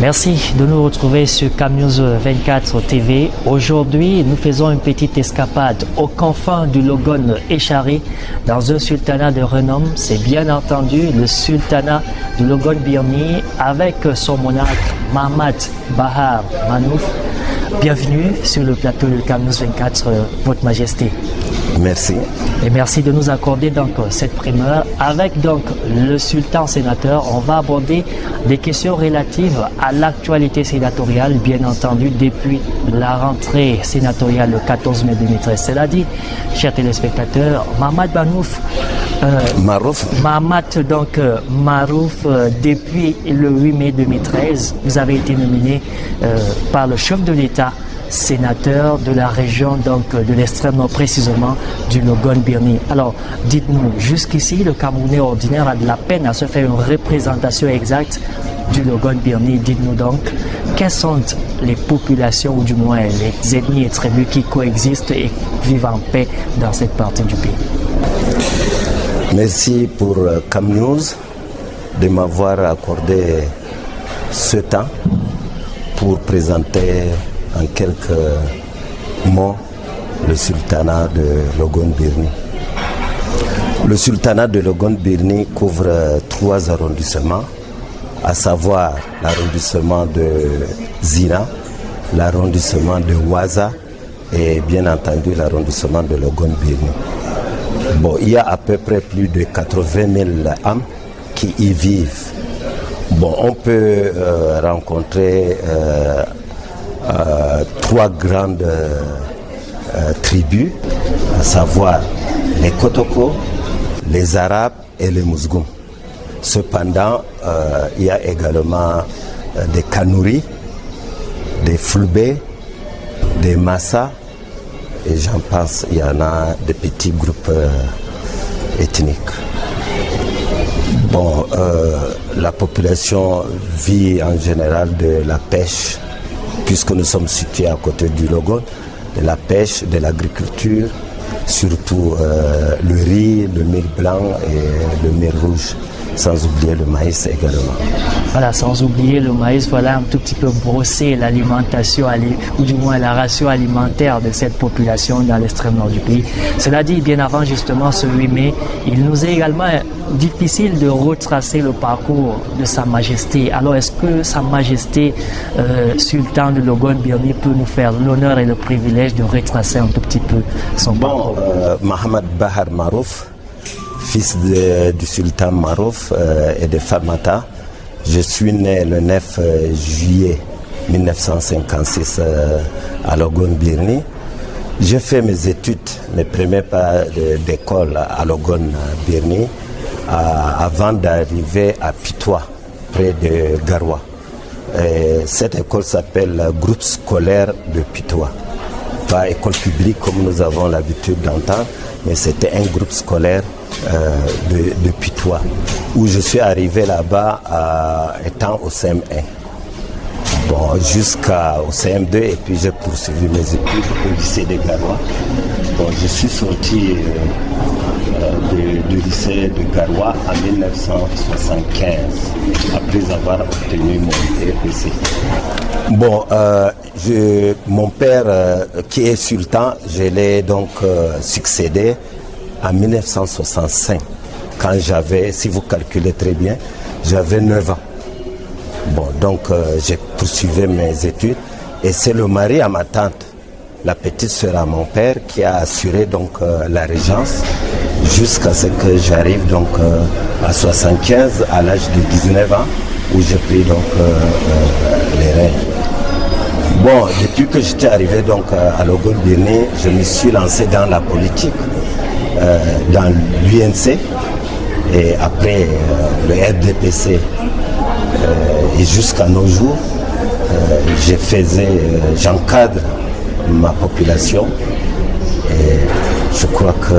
Merci de nous retrouver sur CamNews 24 TV. Aujourd'hui, nous faisons une petite escapade aux confins du Logone Échari dans un sultanat de renom. C'est bien entendu le sultanat du Logone Birni avec son monarque Mahamad Bahar Manouf. Bienvenue sur le plateau de CamNews 24, Votre Majesté. Merci. Et merci de nous accorder donc cette primeur. Avec donc le sultan sénateur, on va aborder des questions relatives à l'actualité sénatoriale, bien entendu, depuis la rentrée sénatoriale le 14 mai 2013. Cela dit, chers téléspectateurs, Mahamad Manouf, Mahamad Marouf, depuis le 8 mai 2013, vous avez été nominé par le chef de l'État sénateur de la région de l'extrême nord, précisément du Logone Birni. Alors, dites-nous, jusqu'ici, le Camerounais ordinaire a de la peine à se faire une représentation exacte du Logone Birni. Dites-nous donc, quelles sont les populations, ou du moins les ethnies et tribus qui coexistent et vivent en paix dans cette partie du pays? Merci pour CamNews de m'avoir accordé ce temps pour présenter en quelques mots le sultanat de Logone Birni. Le sultanat de Logone Birni couvre 3 arrondissements, à savoir l'arrondissement de Zina, l'arrondissement de Ouaza et bien entendu l'arrondissement de Logone Birni. Bon, il y a à peu près plus de 80 000 âmes qui y vivent. Bon, on peut rencontrer 3 grandes tribus, à savoir les Kotoko, les Arabes et les Mousgoum. Cependant, il y a également des Kanouris, des Fulbé, des Massa, et j'en passe, il y en a des petits groupes ethniques. Bon, la population vit en général de la pêche, puisque nous sommes situés à côté du Logone, de la pêche, de l'agriculture, surtout le riz, le mil blanc et le mil rouge, sans oublier le maïs également. Voilà, sans oublier le maïs, voilà un tout petit peu brosser l'alimentation, ou du moins la ration alimentaire de cette population dans l'extrême nord du pays. Cela dit, bien avant justement ce 8 mai, il nous est également difficile de retracer le parcours de Sa Majesté. Alors est-ce que Sa Majesté, sultan de Logone Birni, peut nous faire l'honneur et le privilège de retracer un tout petit peu son parcours? Mahamad Bahar Manouf, fils du sultan Marouf et de Famata. Je suis né le 9 juillet 1956 à Logone Birni. J'ai fait mes études, mes premiers pas d'école à Logone Birni avant d'arriver à Pitois, près de Garoua. Cette école s'appelle Groupe scolaire de Pitois. Pas école publique comme nous avons l'habitude d'entendre, mais c'était un groupe scolaire de Pitois, où je suis arrivé là-bas étant au CM1. Bon, jusqu'au CM2, et puis j'ai poursuivi mes études au lycée de Garoua. Bon, je suis sorti du lycée de Garoua en 1975, après avoir obtenu mon BPC. Bon, mon père, qui est sultan, je l'ai donc succédé en 1965, quand j'avais, si vous calculez très bien, j'avais 9 ans. Bon, donc j'ai poursuivi mes études, et c'est le mari à ma tante, la petite sœur à mon père, qui a assuré donc la régence jusqu'à ce que j'arrive donc à 75, à l'âge de 19 ans, où j'ai pris donc les rênes. Bon, depuis que j'étais arrivé donc à Logone Birni, je me suis lancé dans la politique, dans l'UNC, et après le RDPC, et jusqu'à nos jours, j'encadre ma population, et je crois que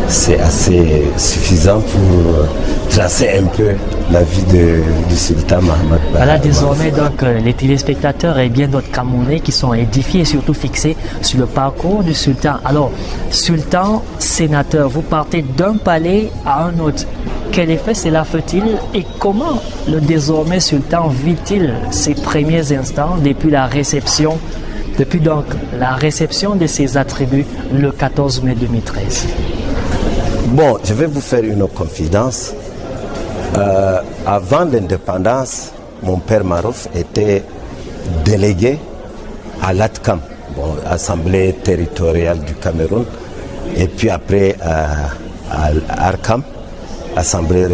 c'est assez suffisant pour tracer un peu la vie du sultan Mahamad Bahar. Voilà, désormais donc les téléspectateurs et bien d'autres Camerounais qui sont édifiés et surtout fixés sur le parcours du sultan. Alors, sultan, sénateur, vous partez d'un palais à un autre. quel effet cela fait-il et comment le désormais sultan vit-il ses premiers instants depuis donc la réception de ses attributs le 14 mai 2013? Bon, je vais vous faire une confidence. Avant l'indépendance, mon père Marouf était délégué à l'ATCAM, Assemblée territoriale du Cameroun, et puis après à l'ARCAM, Assemblée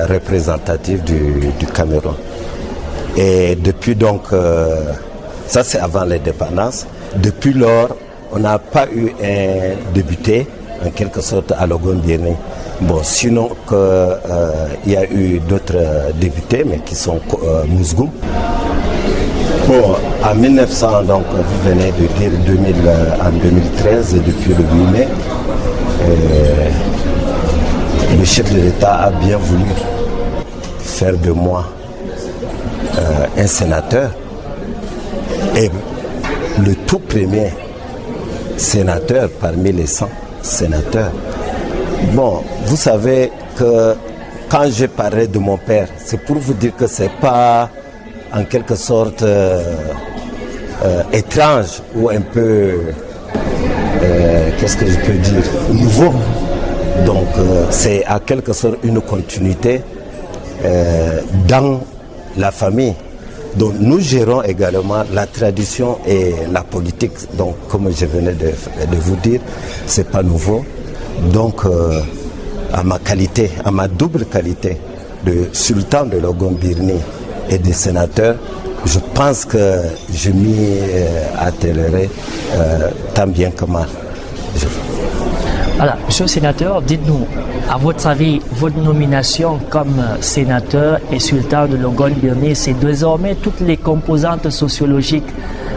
représentative du Cameroun. Et depuis donc, ça c'est avant l'indépendance, depuis lors, on n'a pas eu un député, en quelque sorte, à Logon-Birni. Bon, sinon il y a eu d'autres députés, mais qui sont Mouzgoum. Bon, en 1900, donc, vous venez de dire en 2013, depuis le 8 mai, le chef de l'État a bien voulu faire de moi un sénateur. Et le tout premier sénateur parmi les 100 sénateurs. Bon, vous savez que quand je parlais de mon père, c'est pour vous dire que c'est pas en quelque sorte étrange ou un peu, qu'est-ce que je peux dire, nouveau. Donc c'est à quelque sorte une continuité dans la famille. Donc nous gérons également la tradition et la politique. Donc comme je venais de vous dire, c'est pas nouveau. Donc à ma qualité, à ma double qualité de sultan de Logon-Birni et de sénateur, je pense que je m'y attellerai tant bien que mal. Voilà, monsieur le sénateur, dites-nous, à votre avis, votre nomination comme sénateur et sultan de Logon-Birni, c'est désormais toutes les composantes sociologiques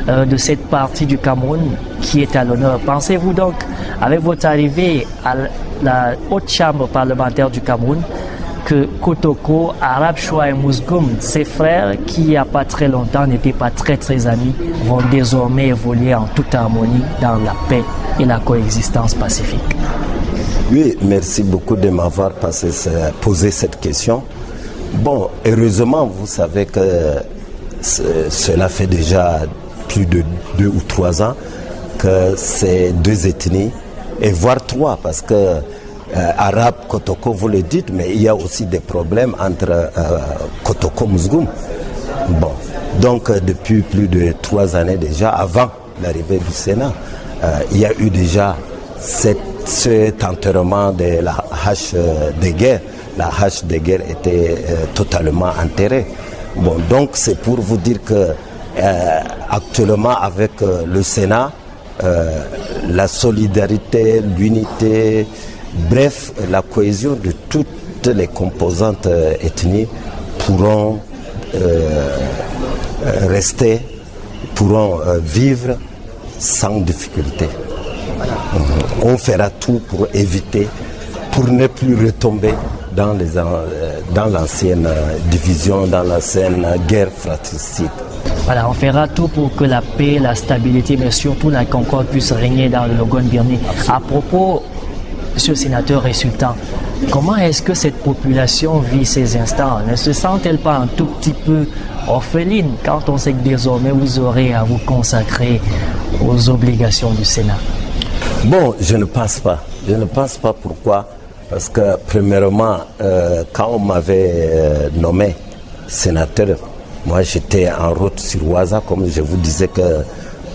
de cette partie du Cameroun qui est à l'honneur. Pensez-vous donc, avec votre arrivée à la haute chambre parlementaire du Cameroun, que Kotoko, Arab Choua et Mouzgoum, ses frères qui il n'y a pas très longtemps n'étaient pas très amis, vont désormais évoluer en toute harmonie dans la paix et la coexistence pacifique? Oui, merci beaucoup de m'avoir posé cette question. Bon, heureusement, vous savez que cela fait déjà plus de 2 ou 3 ans que ces deux ethnies, et voire 3, parce que Arabe, Kotoko, vous le dites, mais il y a aussi des problèmes entre Kotoko et Mouzgoum. Bon, donc depuis plus de 3 années déjà, avant l'arrivée du Sénat, il y a eu déjà cet enterrement de la hache de guerre. La hache de guerre était totalement enterrée. Bon, donc c'est pour vous dire que actuellement avec le Sénat, la solidarité, l'unité, bref, la cohésion de toutes les composantes ethniques pourront rester, pourront vivre sans difficulté. On fera tout pour éviter, pour ne plus retomber dans l'ancienne division, dans l'ancienne guerre fratricide. Voilà, on fera tout pour que la paix, la stabilité, mais surtout la concorde puisse régner dans le Logon-Birni. À propos, monsieur le sénateur et sultan, comment est-ce que cette population vit ces instants? Ne se sent-elle pas un tout petit peu orpheline quand on sait que désormais vous aurez à vous consacrer aux obligations du Sénat? Bon, je ne pense pas. Je ne pense pas. Pourquoi? Parce que premièrement, quand on m'avait nommé sénateur, moi j'étais en route sur Ouaza, comme je vous disais que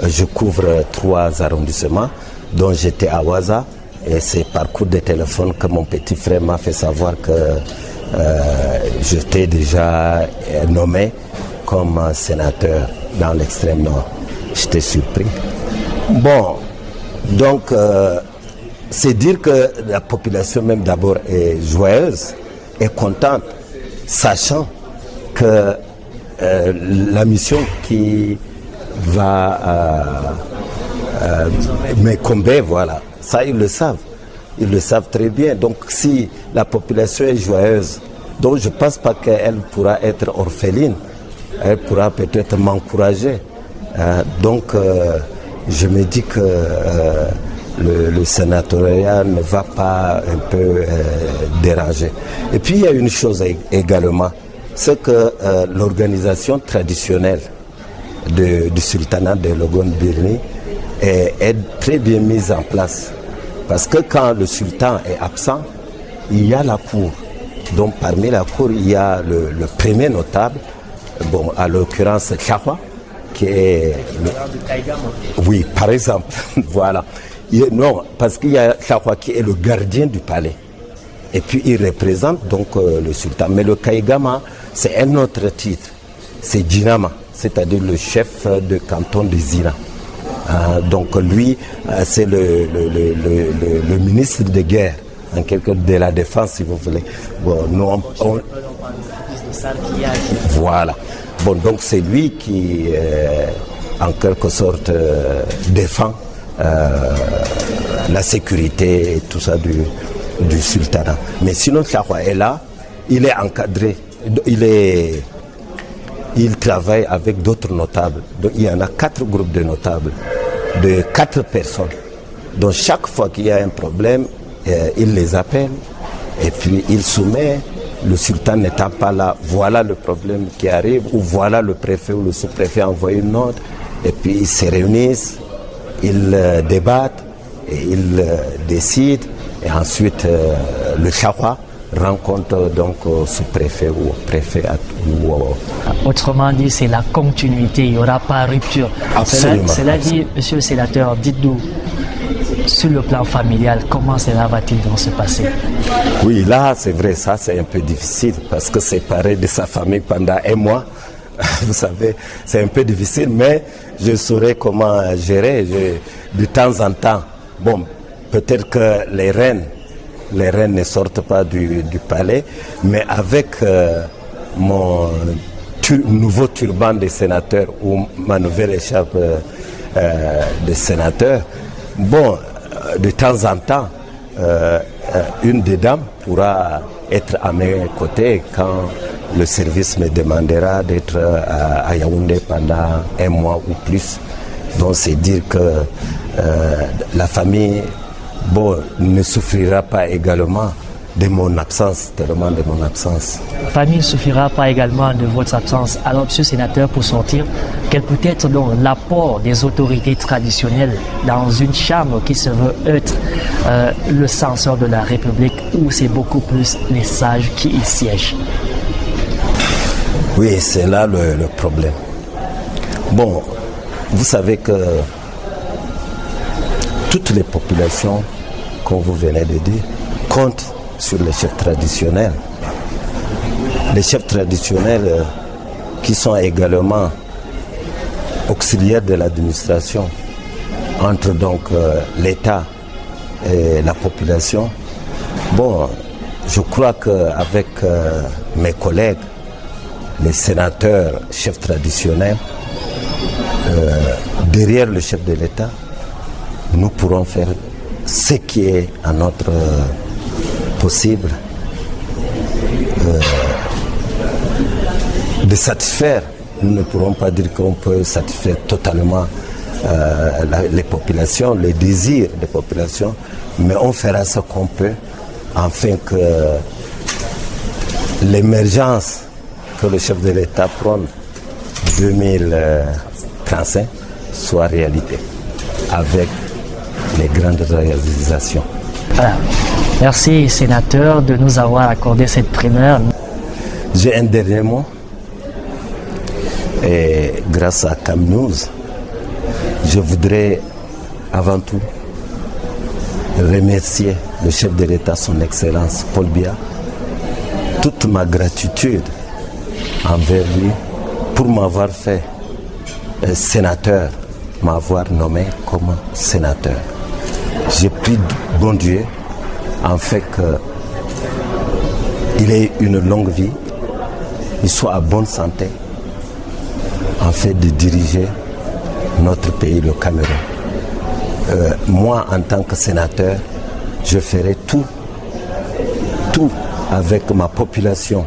je couvre 3 arrondissements, dont j'étais à Ouaza, et c'est par coup de téléphone que mon petit frère m'a fait savoir que j'étais déjà nommé comme sénateur dans l'extrême nord. J'étais surpris. Bon, donc c'est dire que la population même d'abord est joyeuse, est contente, sachant que la mission qui va m'écomber, voilà, ça ils le savent très bien. Donc si la population est joyeuse, donc je ne pense pas qu'elle pourra être orpheline, elle pourra peut-être m'encourager. Donc je me dis que le sénatoriat ne va pas un peu déranger. Et puis il y a une chose également, c'est que l'organisation traditionnelle du sultanat de Logone-Birni est très bien mise en place. Parce que quand le sultan est absent, il y a la cour. Donc parmi la cour, il y a le premier notable, bon, à l'occurrence Chahwa, qui est... Oui, par exemple, voilà. Non, parce qu'il y a Chahwa qui est le gardien du palais. Et puis il représente donc le sultan. Mais le Kaigama, c'est un autre titre. C'est Djinama, c'est-à-dire le chef de canton de Zina. Donc lui, c'est le ministre de guerre, en quelque sorte de la défense, si vous voulez. Bon, nous, voilà. Bon, donc c'est lui qui, en quelque sorte, défend la sécurité et tout ça du sultanat. Mais sinon, Chahwa est là, il est encadré, il travaille avec d'autres notables. Donc, il y en a 4 groupes de notables, de 4 personnes. Donc chaque fois qu'il y a un problème, il les appelle et puis il soumet. Le sultan n'étant pas là, voilà le problème qui arrive, ou voilà le préfet ou le sous-préfet envoie une note, et puis ils se réunissent, ils débattent, et ils décident, et ensuite le Chahwa rencontre donc sous-préfet ou préfet. Autrement dit, c'est la continuité, il n'y aura pas rupture. Absolument. Cela dit, monsieur le sénateur, dites-nous, sur le plan familial, comment cela va-t-il donc se passer? Oui, là, c'est vrai, ça c'est un peu difficile, parce que séparer de sa famille pendant un mois, vous savez, c'est un peu difficile, mais je saurais comment gérer de temps en temps. Bon, peut-être que les reines ne sortent pas du palais, mais avec mon nouveau turban de sénateur ou ma nouvelle écharpe de sénateur, bon, de temps en temps, une des dames pourra être à mes côtés quand le service me demandera d'être à Yaoundé pendant un mois ou plus. Donc c'est dire que la famille, bon, ne souffrira pas également de mon absence, tellement de mon absence. La famille ne souffrira pas également de votre absence. Alors, monsieur le sénateur, pour sortir, quel peut être donc l'apport des autorités traditionnelles dans une chambre qui se veut être le censeur de la République, où c'est beaucoup plus les sages qui y siègent? Oui, c'est là le problème. Bon, vous savez que toutes les populations, comme vous venez de dire, comptent sur les chefs traditionnels. Les chefs traditionnels qui sont également auxiliaires de l'administration entre donc l'État et la population. Bon, je crois qu'avec mes collègues, les sénateurs chefs traditionnels, derrière le chef de l'État, nous pourrons faire ce qui est à notre possible de satisfaire. Nous ne pourrons pas dire qu'on peut satisfaire totalement les populations, les désirs des populations, mais on fera ce qu'on peut afin que l'émergence que le chef de l'État prône 2035 soit réalité avec les grandes réalisations. Voilà. Merci, sénateur, de nous avoir accordé cette primeur. J'ai un dernier mot. Et grâce à Cam News, je voudrais avant tout remercier le chef de l'État, son Excellence Paul Biya, toute ma gratitude envers lui pour m'avoir fait sénateur, m'avoir nommé comme sénateur. J'ai pris bon Dieu en fait qu'il ait une longue vie, il soit à bonne santé, en fait de diriger notre pays, le Cameroun. Moi, en tant que sénateur, je ferai tout avec ma population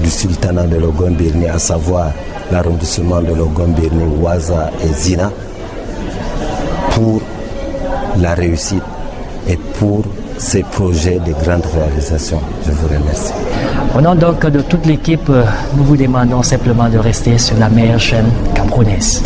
du sultanat de Logone-Birni, à savoir l'arrondissement de Logone-Birni, Ouaza et Zina, pour la réussite et pour ces projets de grandes réalisations. Je vous remercie. Au nom donc de toute l'équipe, nous vous demandons simplement de rester sur la meilleure chaîne camerounaise.